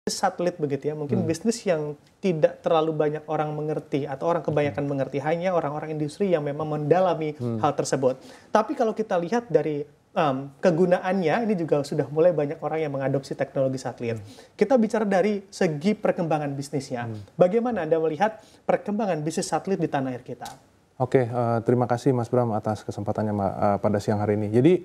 satelit begitu ya, mungkin bisnis yang tidak terlalu banyak orang mengerti atau orang kebanyakan mengerti, hanya orang-orang industri yang memang mendalami hal tersebut. Tapi kalau kita lihat dari kegunaannya, ini juga sudah mulai banyak orang yang mengadopsi teknologi satelit. Kita bicara dari segi perkembangan bisnisnya. Bagaimana Anda melihat perkembangan bisnis satelit di tanah air kita? Oke, terima kasih Mas Bram atas kesempatannya pada siang hari ini. Jadi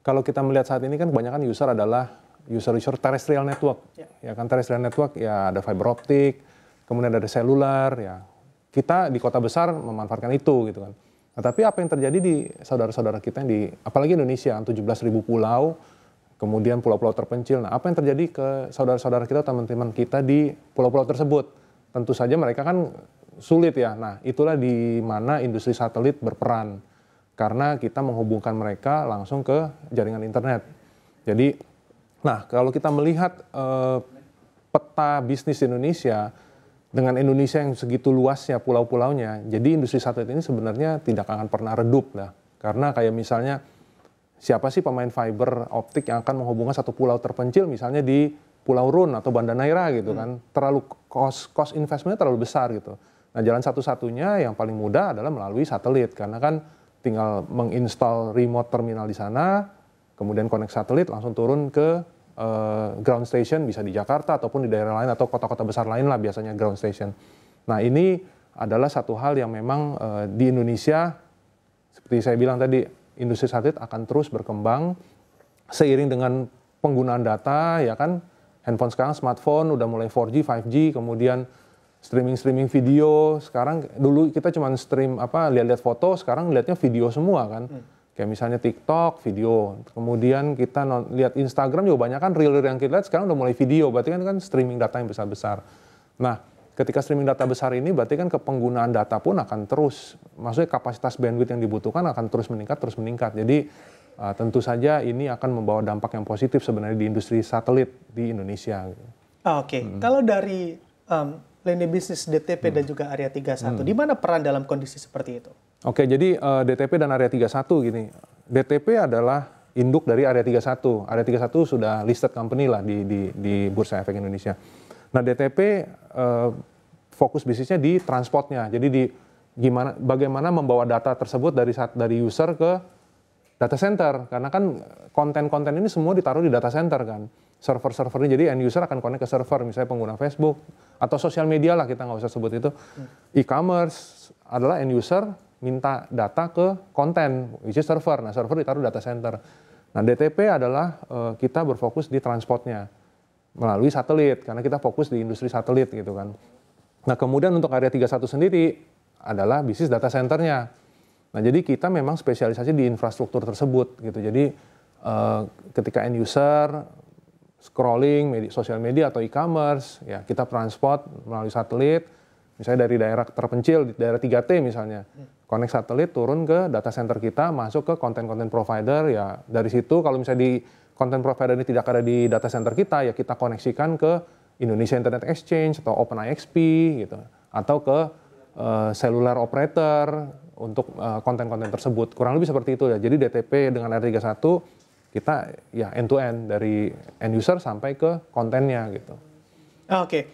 kalau kita melihat saat ini kan kebanyakan user adalah user terrestrial network, ya kan, terrestrial network ya ada fiber optik, kemudian ada seluler, ya kita di kota besar memanfaatkan itu gitu kan. Nah, tapi apa yang terjadi di saudara-saudara kita yang di, apalagi Indonesia, 17.000 pulau, kemudian pulau-pulau terpencil. Nah, apa yang terjadi ke saudara-saudara kita, teman-teman kita di pulau-pulau tersebut? Tentu saja mereka kan sulit ya. Nah, itulah di mana industri satelit berperan, karena kita menghubungkan mereka langsung ke jaringan internet. Jadi nah, kalau kita melihat peta bisnis Indonesia, dengan Indonesia yang segitu luasnya pulau-pulaunya, jadi industri satelit ini sebenarnya tidak akan pernah redup lah. Karena kayak misalnya, siapa sih pemain fiber optik yang akan menghubungkan satu pulau terpencil, misalnya di Pulau Rune atau Banda Neira gitu kan, terlalu cost investment-nya terlalu besar gitu. Nah, jalan satu-satunya yang paling mudah adalah melalui satelit, karena kan tinggal menginstal remote terminal di sana, kemudian connect satelit langsung turun ke ground station, bisa di Jakarta ataupun di daerah lain atau kota-kota besar lain lah biasanya ground station. Nah, ini adalah satu hal yang memang di Indonesia, seperti saya bilang tadi, industri satelit akan terus berkembang seiring dengan penggunaan data, ya kan, handphone sekarang, smartphone udah mulai 4G, 5G, kemudian streaming video. Sekarang dulu kita cuma stream lihat-lihat foto, sekarang lihatnya video semua kan. Kayak misalnya TikTok, video. Kemudian kita lihat Instagram juga banyak kan reel yang kita lihat sekarang udah mulai video. Berarti kan streaming data yang besar-besar. Nah, ketika streaming data besar ini berarti kan penggunaan data pun akan terus, maksudnya kapasitas bandwidth yang dibutuhkan akan terus meningkat. Jadi tentu saja ini akan membawa dampak yang positif sebenarnya di industri satelit di Indonesia. Oke. Kalau dari lini bisnis DTP dan juga Area 31, di mana peran dalam kondisi seperti itu? Oke, jadi DTP dan Area 31 gini. DTP adalah induk dari Area 31. Area 31 sudah listed company lah di Bursa Efek Indonesia. Nah, DTP fokus bisnisnya di transportnya. Jadi bagaimana membawa data tersebut dari user ke data center. Karena kan konten-konten ini semua ditaruh di data center kan. Server-servernya, jadi end user akan connect ke server, misalnya pengguna Facebook atau sosial media lah, kita nggak usah sebut itu. E-commerce adalah end user minta data ke konten, which is server. Nah, server ditaruh data center. Nah, DTP adalah kita berfokus di transportnya melalui satelit, karena kita fokus di industri satelit gitu kan. Nah, kemudian untuk Area 31 sendiri adalah bisnis data centernya. Nah, jadi kita memang spesialisasi di infrastruktur tersebut gitu. Jadi ketika end user scrolling sosial media atau e-commerce, ya kita transport melalui satelit, misalnya dari daerah terpencil, di daerah 3T misalnya, connect satelit turun ke data center kita, masuk ke konten-konten provider, ya dari situ kalau misalnya di konten provider ini tidak ada di data center kita, ya kita koneksikan ke Indonesia Internet Exchange atau OpenIXP gitu, atau ke cellular operator untuk konten-konten tersebut. Kurang lebih seperti itu ya. Jadi DTP dengan R31 kita ya end to end dari end user sampai ke kontennya gitu. Oke,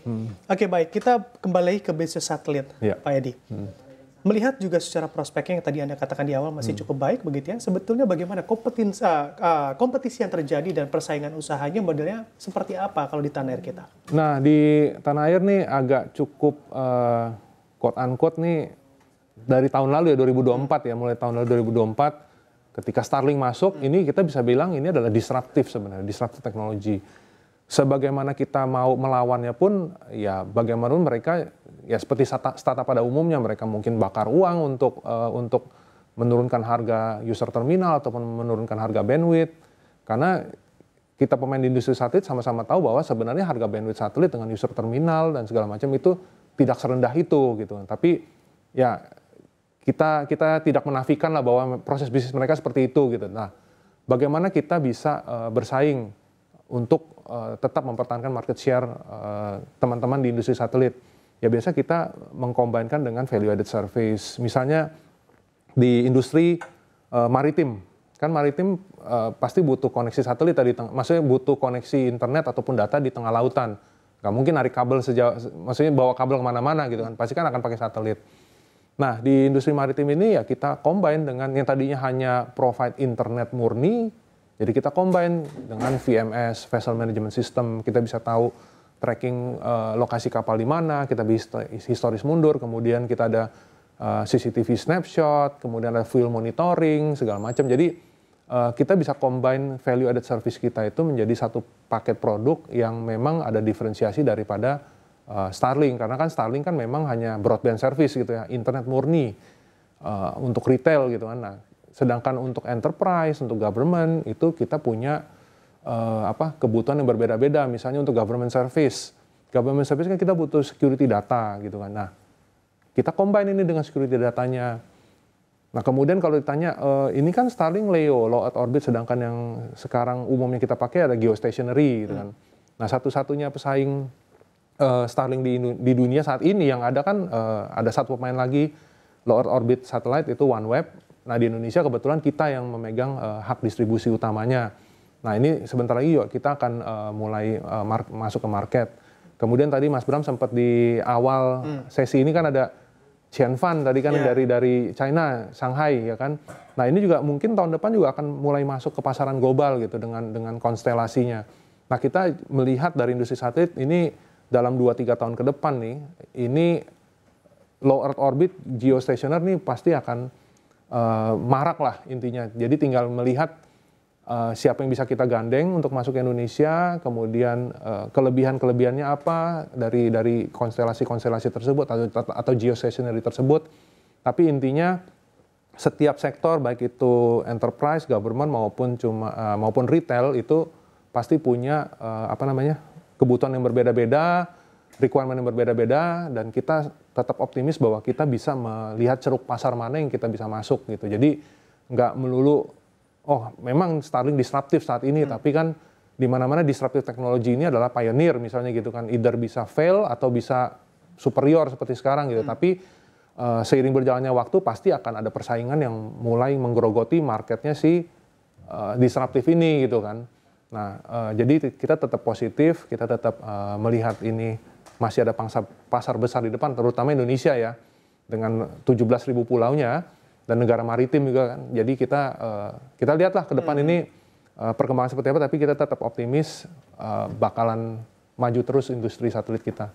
baik. Kita kembali ke bisnis satelit, Pak Edi. Melihat juga secara prospeknya yang tadi Anda katakan di awal masih cukup baik begitu ya. Sebetulnya bagaimana kompetisi yang terjadi dan persaingan usahanya modelnya seperti apa kalau di tanah air kita? Nah, di tanah air nih agak cukup quote unquote nih dari tahun lalu ya 2024 ya, mulai tahun lalu 2024 ketika Starlink masuk, ini kita bisa bilang ini adalah disruptif sebenarnya, disruptif teknologi. Sebagaimana kita mau melawannya pun, ya bagaimana mereka, ya seperti startup pada umumnya, mereka mungkin bakar uang untuk menurunkan harga user terminal ataupun menurunkan harga bandwidth. Karena kita pemain di industri satelit sama-sama tahu bahwa sebenarnya harga bandwidth satelit dengan user terminal dan segala macam itu tidak serendah itu gitu. Tapi ya kita tidak menafikan lah bahwa proses bisnis mereka seperti itu gitu. Nah, bagaimana kita bisa bersaing untuk tetap mempertahankan market share teman-teman di industri satelit? Ya biasa kita mengkombinkan dengan value added service. Misalnya di industri maritim, kan maritim pasti butuh koneksi satelit tadi, maksudnya butuh koneksi internet ataupun data di tengah lautan. Nggak mungkin narik kabel maksudnya bawa kabel kemana-mana gitu kan, pasti kan akan pakai satelit. Nah, di industri maritim ini ya kita combine dengan yang tadinya hanya provide internet murni, jadi kita combine dengan VMS, Vessel Management System, kita bisa tahu tracking lokasi kapal di mana, kita bisa historis mundur, kemudian kita ada CCTV snapshot, kemudian ada fuel monitoring, segala macam. Jadi kita bisa combine value added service kita itu menjadi satu paket produk yang memang ada diferensiasi daripada Starlink. Karena kan Starlink kan memang hanya broadband service gitu ya, internet murni untuk retail gitu kan. Nah, sedangkan untuk enterprise, untuk government itu kita punya kebutuhan yang berbeda-beda. Misalnya untuk government service kan kita butuh security data gitu kan. Nah, kita combine ini dengan security datanya. Nah, kemudian kalau ditanya, ini kan Starlink LEO, low Earth orbit, sedangkan yang sekarang umumnya kita pakai ada geostationary gitu kan. Nah, satu-satunya pesaing Starlink di dunia saat ini yang ada kan ada satu pemain lagi, low Earth orbit satellite itu OneWeb. Nah, di Indonesia kebetulan kita yang memegang hak distribusi utamanya. Nah, ini sebentar lagi yuk kita akan mulai masuk ke market. Kemudian tadi Mas Bram sempat di awal sesi ini kan ada Qianfan tadi kan dari China, Shanghai ya kan. Nah, ini juga mungkin tahun depan juga akan mulai masuk ke pasaran global gitu dengan konstelasinya. Nah, kita melihat dari industri satelit ini dalam 2-3 tahun ke depan nih, ini low Earth orbit geostationer nih pasti akan marak lah intinya. Jadi tinggal melihat siapa yang bisa kita gandeng untuk masuk ke Indonesia, kemudian kelebihan-kelebihannya apa dari konstelasi-konstelasi tersebut atau geostationary tersebut. Tapi intinya setiap sektor baik itu enterprise, government maupun retail itu pasti punya kebutuhan yang berbeda-beda, requirement yang berbeda-beda, dan kita tetap optimis bahwa kita bisa melihat ceruk pasar mana yang kita bisa masuk gitu. Jadi nggak melulu memang Starlink disruptif saat ini, tapi kan di mana-mana disruptive teknologi ini adalah pioneer misalnya gitu kan, either bisa fail atau bisa superior seperti sekarang gitu. Tapi seiring berjalannya waktu pasti akan ada persaingan yang mulai menggerogoti marketnya si disruptif ini gitu kan. Nah, jadi kita tetap positif, kita tetap melihat ini masih ada pasar besar di depan, terutama Indonesia ya, dengan 17.000 pulaunya. Dan negara maritim juga kan. Jadi kita lihatlah ke depan ini perkembangan seperti apa, tapi kita tetap optimis bakalan maju terus industri satelit kita.